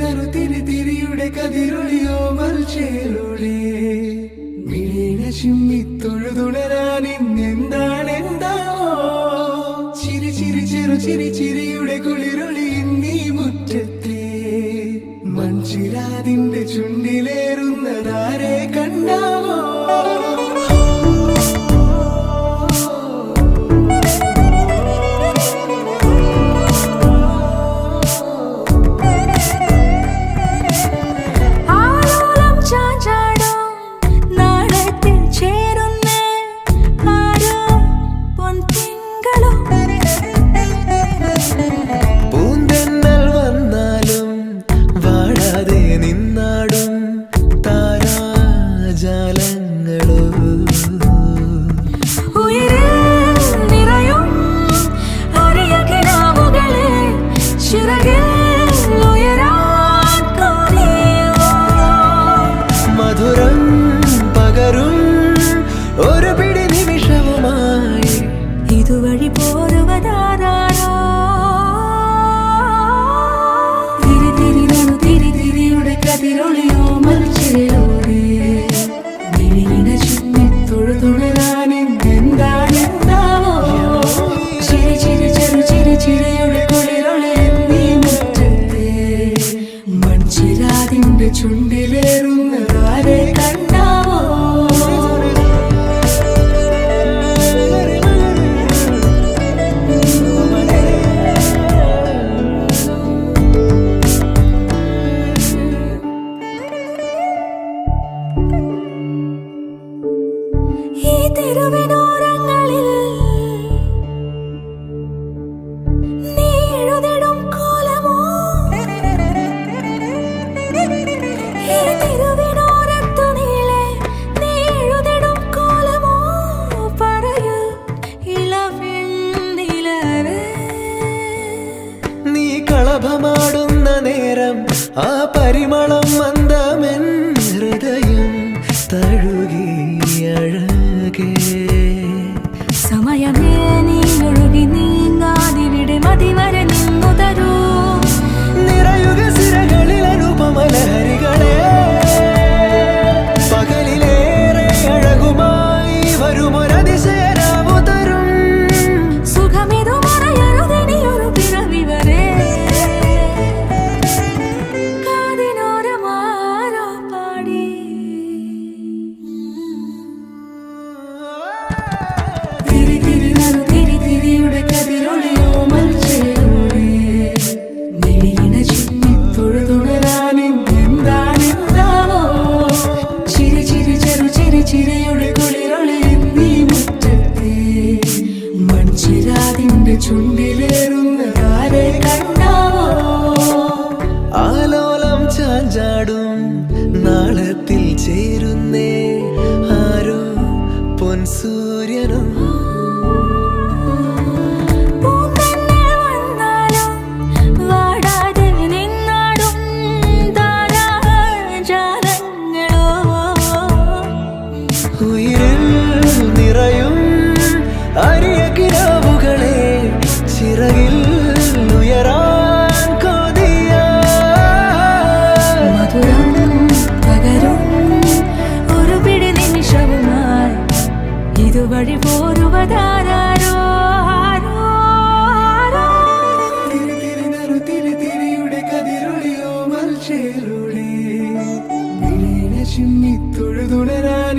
തിരിയുടെ കതിരൊളിയോ മൽച്ചേലൂടെ മിഴീന ചിമ്മി തൊഴുതുണരാൻ ഇന്നെന്താണെന്താവോ ചിരി ചിരി ചെറു ചിരി ചിരിയുടെ കുളിരൊളി നീ മുറ്റത്തെ മൺചിരാതിന്റെ ചുണ്ടിലേറുന്നതാരെ കണ്ടാവോ ഇതുവഴി പോരുവതാരോ തിരിയുടെ കതിരൊളിയോ മൽച്ചേലൂടെ മിഴിയിന ചുമ്മി തൊഴുതുണരാൻ എന്താണെന്താവോ ചിരി ചിരി ചെറു ചിരി ചിരിയുടെ കുളിരൊളി നീ മുറ്റത്തെ മൺചിരാതിന്റെ ചുണ്ടിലേറുന്നതാരെ കണ്ടാവോ ഈ തെരുവിനോരങ്ങളിൽ നീ എഴുതിടും കോലമോ ഈ തെരുവിനോരത്തു നീളെ നീ എഴുതിടും കോലമോ പറയൂ ഇളവെണ്ണിലവേ നീ കളഭമാടുന്ന നേരം ആ പരിമളം മന്ദമെൻ ഹൃദയം തഴുകി അഴകേ സമയമേ നീ ഒഴുകി നീങ്ങാതിവിടെ മതിവരെ നിന്നു തരൂ നിറയുക സിരകളിൽ അനുപമലഹരികളെ പകലിലേറെ അഴകുമായി വരുമൊരതിശയരാവു തരും സുഖമിതു മറയരുതെനിയൊരു പിറവി വരെ കാതിനോരമാരോ പാടി തിരിയുടെ കതിരൊളിയോ മൽച്ചേലൂടെ മിഴിയിന ചുമ്മി തൊഴുതുണരാൻ എന്താണെന്താവോ ചിരി ചിരി ചെറു ചിരി ചിരിയുടെ കുളിരൊളി നീ മുറ്റത്തെ മൺചിരാതിന്റെ ചുണ്ടിലേറുന്നതാരെ കണ്ടാവോ ആലോലം ചാഞ്ചാടും നാളത്തിൽ ചേരുന്നേ ആരോ പൊൻസൂര്യനോ നിറയും അരിയ കിനാവുകളെ ചിറകിൽ ഉയരാൻ കൊതിയ മധുരം പകരും ഒരു പിടി നിമിഷവുമായി ഇതുവഴി പോരുവതാരോ തിരിയുടെ കതിരൊളിയോ മൽച്ചേലൂടെ മിഴിയിന ചിമ്മി തൊഴുതുണരാൻ